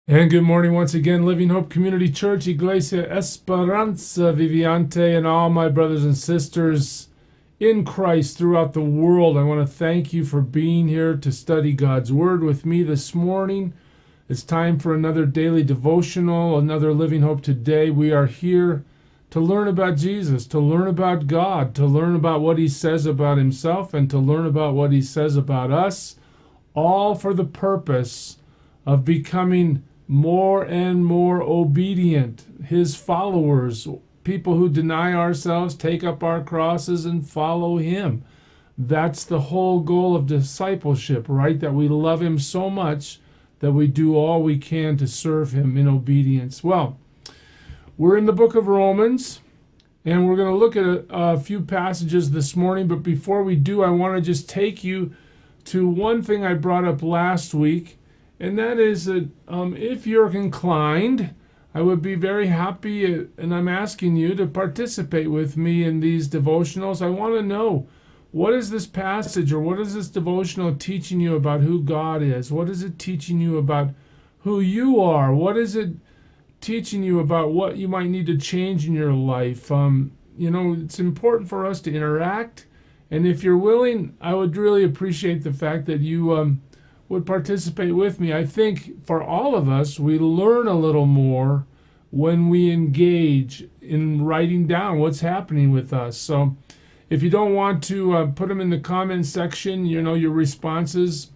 And good morning once again, Living Hope Community Church, Iglesia Esperanza Viviente, and all my brothers and sisters in Christ throughout the world. I want to thank you for being here to study God's Word with me this morning. It's time for another daily devotional, another Living Hope Today. We are here to learn about Jesus, to learn about God, to learn about what He says about Himself, and to learn about what He says about us, all for the purpose of becoming more and more obedient, His followers, people who deny ourselves, take up our crosses, and follow Him. That's the whole goal of discipleship, right? That we love Him so much that we do all we can to serve Him in obedience. Well, we're in the book of Romans, and we're going to look at a few passages this morning. But before we do, I want to just take you to one thing I brought up last week. And that is that if you're inclined, I would be very happy, and I'm asking you to participate with me in these devotionals. I want to know, what is this passage or what is this devotional teaching you about who God is? What is it teaching you about who you are? What is it teaching you about what you might need to change in your life? It's important for us to interact. And if you're willing, I would really appreciate the fact that you would participate with me. I think for all of us, we learn a little more when we engage in writing down what's happening with us. So if you don't want to put them in the comment section, your responses,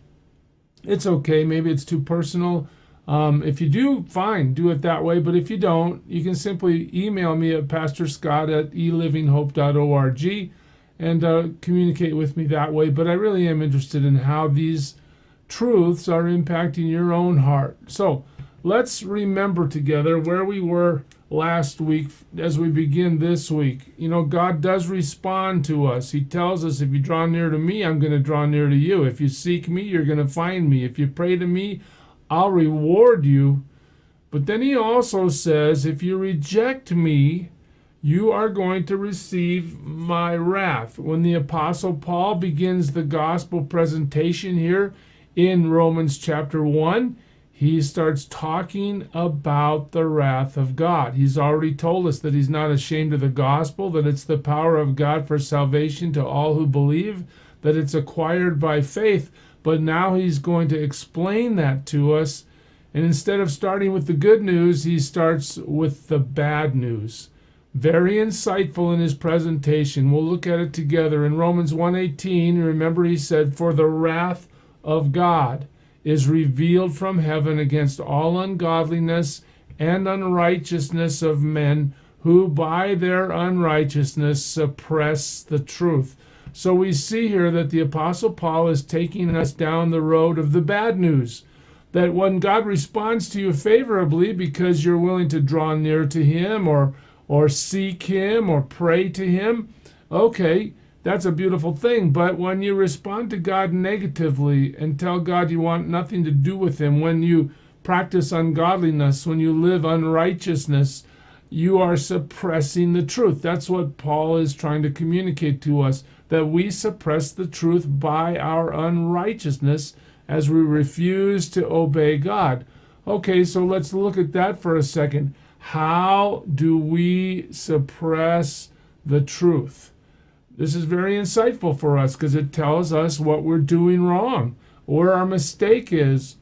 it's okay. Maybe it's too personal. If you do, fine, do it that way. But if you don't, you can simply email me at pastorscott@elivinghope.org and communicate with me that way. But I really am interested in how these truths are impacting your own heart. So let's remember together where we were last week as we begin this week. God does respond to us. He tells us, if you draw near to me, I'm going to draw near to you. If you seek me, you're going to find me. If you pray to me, I'll reward you. But then he also says, if you reject me, you are going to receive my wrath. When the Apostle Paul begins the gospel presentation here, in Romans chapter 1, he starts talking about the wrath of God. He's already told us that he's not ashamed of the gospel, that it's the power of God for salvation to all who believe, that it's acquired by faith. But now he's going to explain that to us. And instead of starting with the good news, he starts with the bad news. Very insightful in his presentation. We'll look at it together. In Romans 1:18, remember he said, "For the wrath of God is revealed from heaven against all ungodliness and unrighteousness of men who by their unrighteousness suppress the truth." So we see here that the Apostle Paul is taking us down the road of the bad news. That when God responds to you favorably because you're willing to draw near to Him or seek Him or pray to Him, okay, that's a beautiful thing. But when you respond to God negatively and tell God you want nothing to do with Him, when you practice ungodliness, when you live unrighteousness, you are suppressing the truth. That's what Paul is trying to communicate to us, that we suppress the truth by our unrighteousness as we refuse to obey God. Okay, so let's look at that for a second. How do we suppress the truth? This is very insightful for us because it tells us what we're doing wrong, where our mistake is.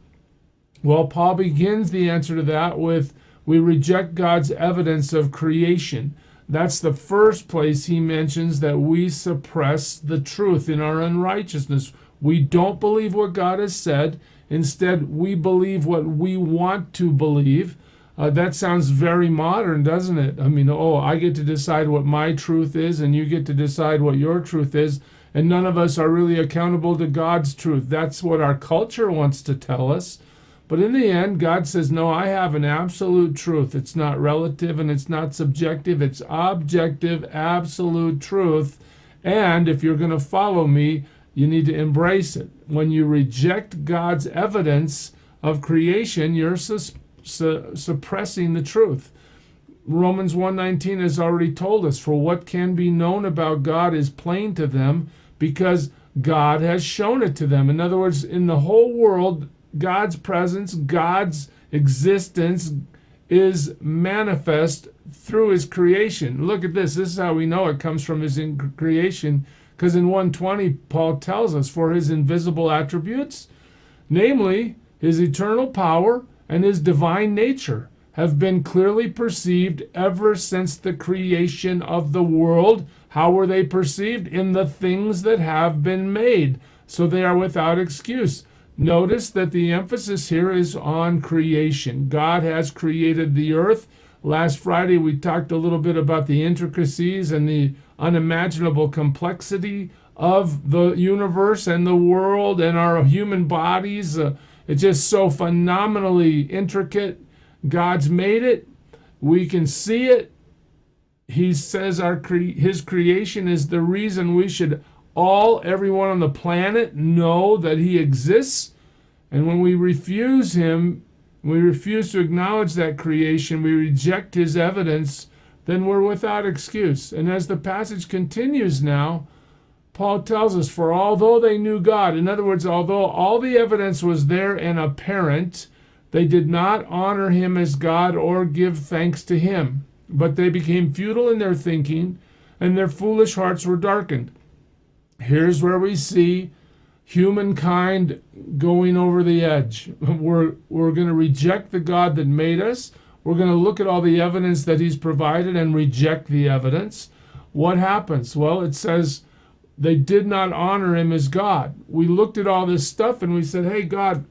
Well, Paul begins the answer to that with, we reject God's evidence of creation. That's the first place he mentions that we suppress the truth in our unrighteousness. We don't believe what God has said. Instead, we believe what we want to believe. That sounds very modern, doesn't it? I mean, I get to decide what my truth is, and you get to decide what your truth is, and none of us are really accountable to God's truth. That's what our culture wants to tell us. But in the end, God says, no, I have an absolute truth. It's not relative and it's not subjective. It's objective, absolute truth. And if you're going to follow me, you need to embrace it. When you reject God's evidence of creation, you're suppressing the truth. Romans 1:19 has already told us, for what can be known about God is plain to them because God has shown it to them. In other words, in the whole world, God's presence, God's existence is manifest through his creation. Look at this. This is how we know it comes from his creation, because in 120, Paul tells us, for his invisible attributes, namely his eternal power and his divine nature, have been clearly perceived ever since the creation of the world. How were they perceived? In the things that have been made. So they are without excuse. Notice that the emphasis here is on creation. God has created the earth. Last Friday we talked a little bit about the intricacies and the unimaginable complexity of the universe and the world and our human bodies. It's just so phenomenally intricate. God's made it. We can see it. He says his creation is the reason we should everyone on the planet know that he exists. And when we refuse him, we refuse to acknowledge that creation, we reject his evidence, then we're without excuse. And as the passage continues now, Paul tells us, for although they knew God, in other words, although all the evidence was there and apparent, they did not honor him as God or give thanks to him, but they became futile in their thinking, and their foolish hearts were darkened. Here's where we see humankind going over the edge. We're going to reject the God that made us. We're going to look at all the evidence that he's provided and reject the evidence. What happens? Well, it says they did not honor him as God. We looked at all this stuff and we said, hey, God,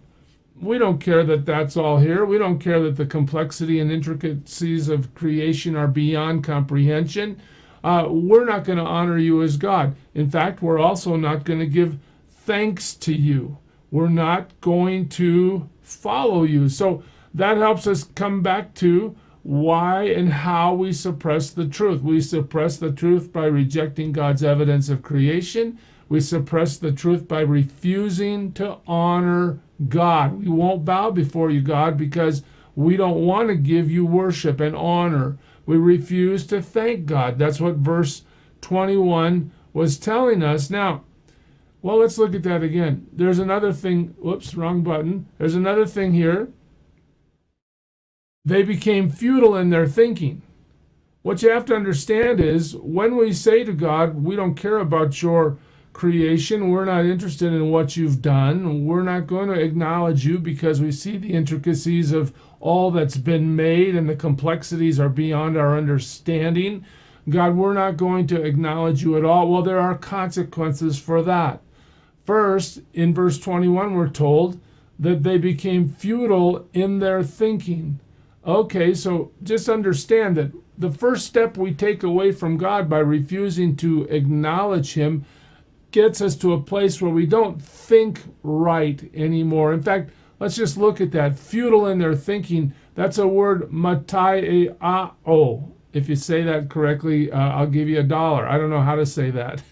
we don't care that that's all here. We don't care that the complexity and intricacies of creation are beyond comprehension. We're not going to honor you as God. In fact, we're also not going to give thanks to you. We're not going to follow you. So that helps us come back to why and how we suppress the truth. We suppress the truth by rejecting God's evidence of creation. We suppress the truth by refusing to honor God. We won't bow before you, God, because we don't want to give you worship and honor. We refuse to thank God. That's what verse 21 was telling us. Now, well, let's look at that again. There's another thing. Whoops, wrong button. There's another thing here. They became futile in their thinking. What you have to understand is when we say to God, we don't care about your creation, we're not interested in what you've done, we're not going to acknowledge you because we see the intricacies of all that's been made and the complexities are beyond our understanding. God, we're not going to acknowledge you at all. Well, there are consequences for that. First, in verse 21, we're told that they became futile in their thinking. Okay, so just understand that the first step we take away from God by refusing to acknowledge him gets us to a place where we don't think right anymore. In fact, let's just look at that. Futile in their thinking. That's a word, mataiao. If you say that correctly, I'll give you $1. I don't know how to say that.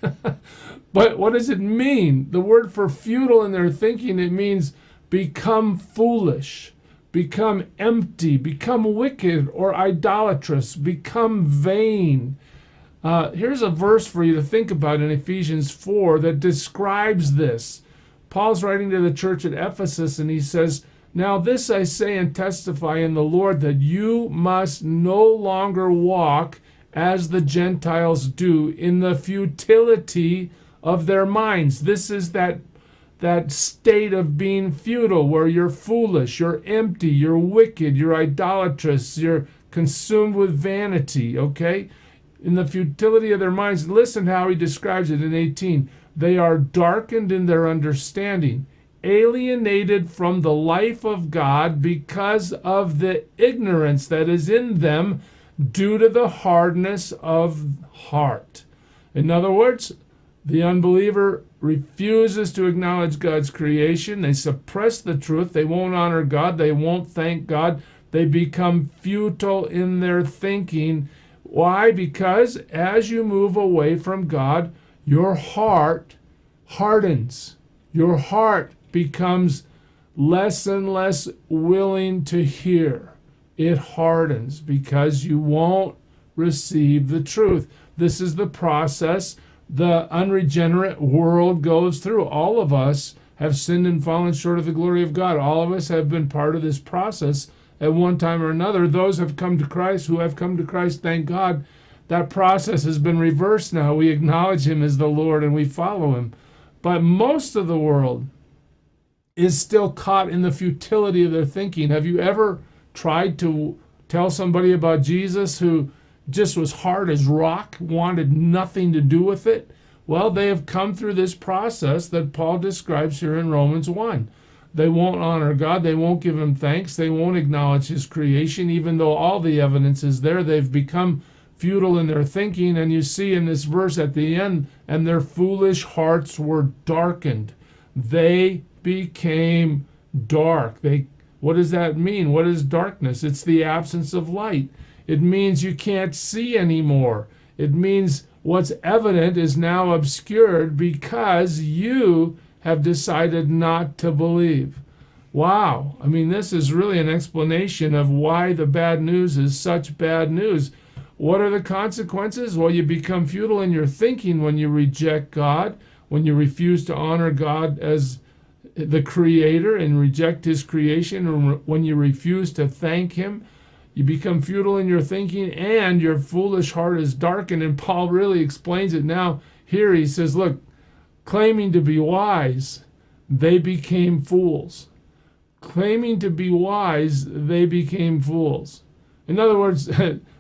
But what does it mean? The word for futile in their thinking, it means become foolish, become empty, become wicked or idolatrous, become vain. Here's a verse for you to think about in Ephesians 4 that describes this. Paul's writing to the church at Ephesus and he says, now this I say and testify in the Lord, that you must no longer walk as the Gentiles do in the futility of their minds. This is that state of being futile where you're foolish, you're empty, you're wicked, you're idolatrous, you're consumed with vanity, okay? In the futility of their minds. Listen how he describes it in 18. They are darkened in their understanding, alienated from the life of God because of the ignorance that is in them due to the hardness of heart. In other words, the unbeliever refuses to acknowledge God's creation. They suppress the truth. They won't honor God. They won't thank God. They become futile in their thinking. Why? Because as you move away from God, your heart hardens. Your heart becomes less and less willing to hear. It hardens because you won't receive the truth. This is the process the unregenerate world goes through. All of us have sinned and fallen short of the glory of God. All of us have been part of this process at one time or another. Those have come to Christ, who have come to Christ, thank God, that process has been reversed now. We acknowledge him as the Lord and we follow him. But most of the world is still caught in the futility of their thinking. Have you ever tried to tell somebody about Jesus who just was hard as rock, wanted nothing to do with it? Well, they have come through this process that Paul describes here in Romans 1. They won't honor God. They won't give him thanks. They won't acknowledge his creation, even though all the evidence is there. They've become futile in their thinking. And you see in this verse at the end, and their foolish hearts were darkened. They became dark. What does that mean? What is darkness? It's the absence of light. It means you can't see anymore. It means what's evident is now obscured because you have decided not to believe. Wow. I mean, this is really an explanation of why the bad news is such bad news. What are the consequences? Well, you become futile in your thinking when you reject God, when you refuse to honor God as the Creator and reject his creation, or when you refuse to thank him. You become futile in your thinking, and your foolish heart is darkened. And Paul really explains it now. Here he says, look, claiming to be wise, they became fools. Claiming to be wise, they became fools. In other words,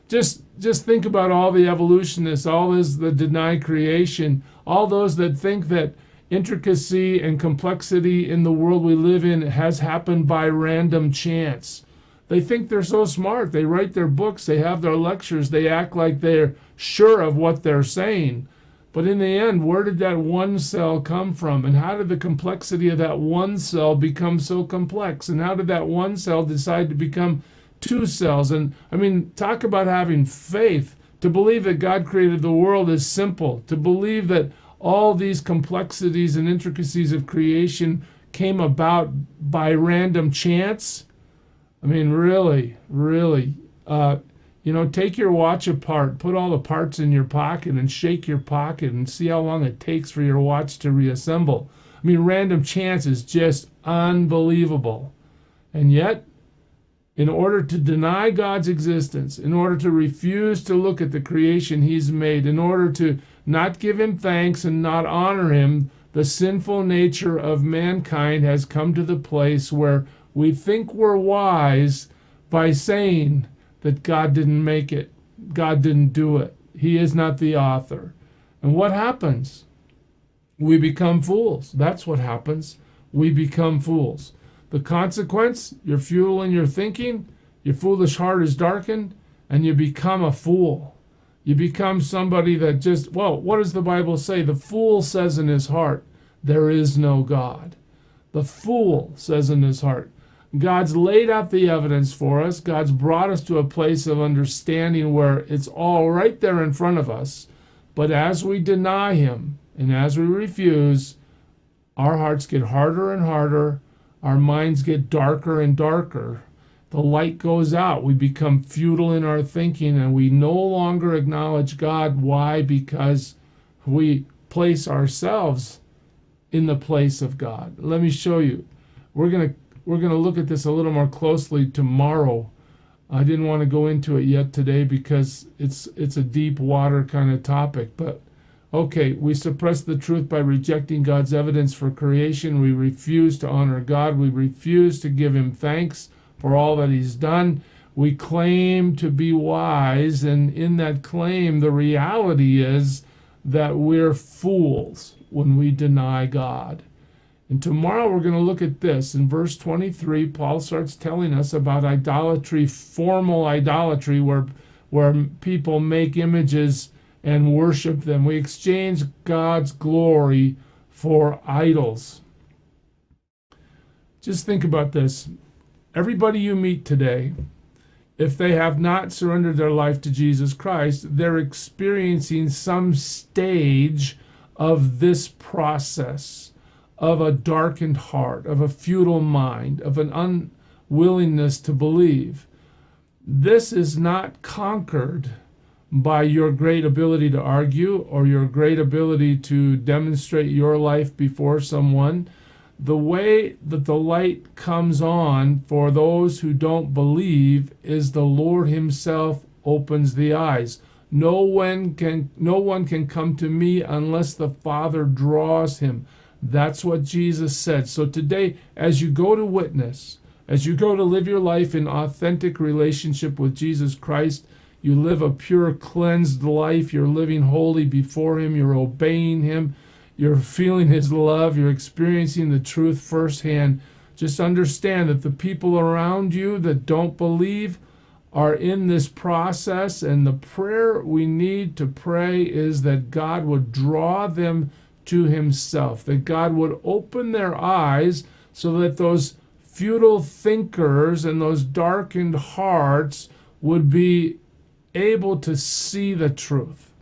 just think about all the evolutionists, all those that deny creation, all those that think that intricacy and complexity in the world we live in has happened by random chance. They think they're so smart. They write their books, they have their lectures, they act like they're sure of what they're saying. But in the end, where did that one cell come from? And how did the complexity of that one cell become so complex? And how did that one cell decide to become two cells? And I mean, talk about having faith. To believe that God created the world is simple. To believe that all these complexities and intricacies of creation came about by random chance. I mean, really, take your watch apart, put all the parts in your pocket and shake your pocket and see how long it takes for your watch to reassemble. I mean, random chance is just unbelievable. And yet, in order to deny God's existence, in order to refuse to look at the creation he's made, in order to not give him thanks and not honor him, the sinful nature of mankind has come to the place where we think we're wise by saying that God didn't make it. God didn't do it. He is not the author. And what happens? We become fools. That's what happens. We become fools. The consequence, you're futile in your thinking, your foolish heart is darkened, and you become a fool. You become somebody that just, what does the Bible say? The fool says in his heart, there is no God. The fool says in his heart. God's laid out the evidence for us. God's brought us to a place of understanding where it's all right there in front of us. But as we deny him and as we refuse, our hearts get harder and harder. Our minds get darker and darker. The light goes out. We become futile in our thinking and we no longer acknowledge God. Why? Because we place ourselves in the place of God. Let me show you. We're going to look at this a little more closely tomorrow. I didn't want to go into it yet today because it's a deep water kind of topic. But okay, we suppress the truth by rejecting God's evidence for creation. We refuse to honor God. We refuse to give him thanks for all that he's done. We claim to be wise, and in that claim, the reality is that we're fools when we deny God. And tomorrow we're going to look at this. In verse 23, Paul starts telling us about idolatry, formal idolatry, where people make images and worship them. We exchange God's glory for idols. Just think about this. Everybody you meet today, if they have not surrendered their life to Jesus Christ, they're experiencing some stage of this process, of a darkened heart, of a futile mind, of an unwillingness to believe. This is not conquered by your great ability to argue or your great ability to demonstrate your life before someone. the way that the light comes on for those who don't believe is the Lord himself opens the eyes. No one can come to me unless the Father draws him. That's what Jesus said. So today, as you go to witness, as you go to live your life in authentic relationship with Jesus Christ, you live a pure, cleansed life. You're living holy before him. You're obeying him. You're feeling his love. You're experiencing the truth firsthand. Just understand that the people around you that don't believe are in this process, and the prayer we need to pray is that God would draw them to himself, that God would open their eyes so that those futile thinkers and those darkened hearts would be able to see the truth.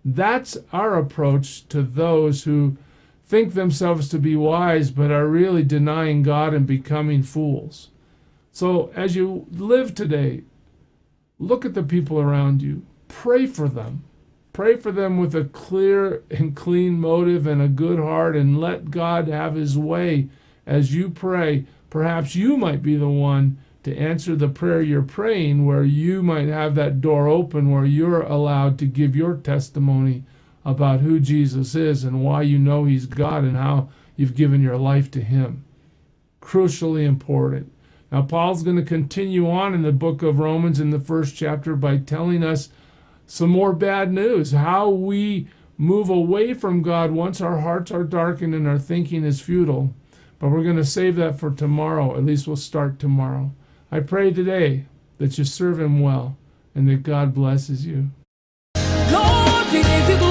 That's our approach to those who think themselves to be wise but are really denying God and becoming fools. So as you live today, look at the people around you. Pray for them. Pray for them with a clear and clean motive and a good heart, and let God have his way as you pray. Perhaps you might be the one to answer the prayer you're praying, where you might have that door open where you're allowed to give your testimony about who Jesus is and why you know he's God and how you've given your life to him. Crucially important. Now, Paul's going to continue on in the book of Romans in the first chapter by telling us some more bad news, how we move away from God once our hearts are darkened and our thinking is futile. But we're going to save that for tomorrow. At least we'll start tomorrow. I pray today that you serve him well and that God blesses you. Lord, we give you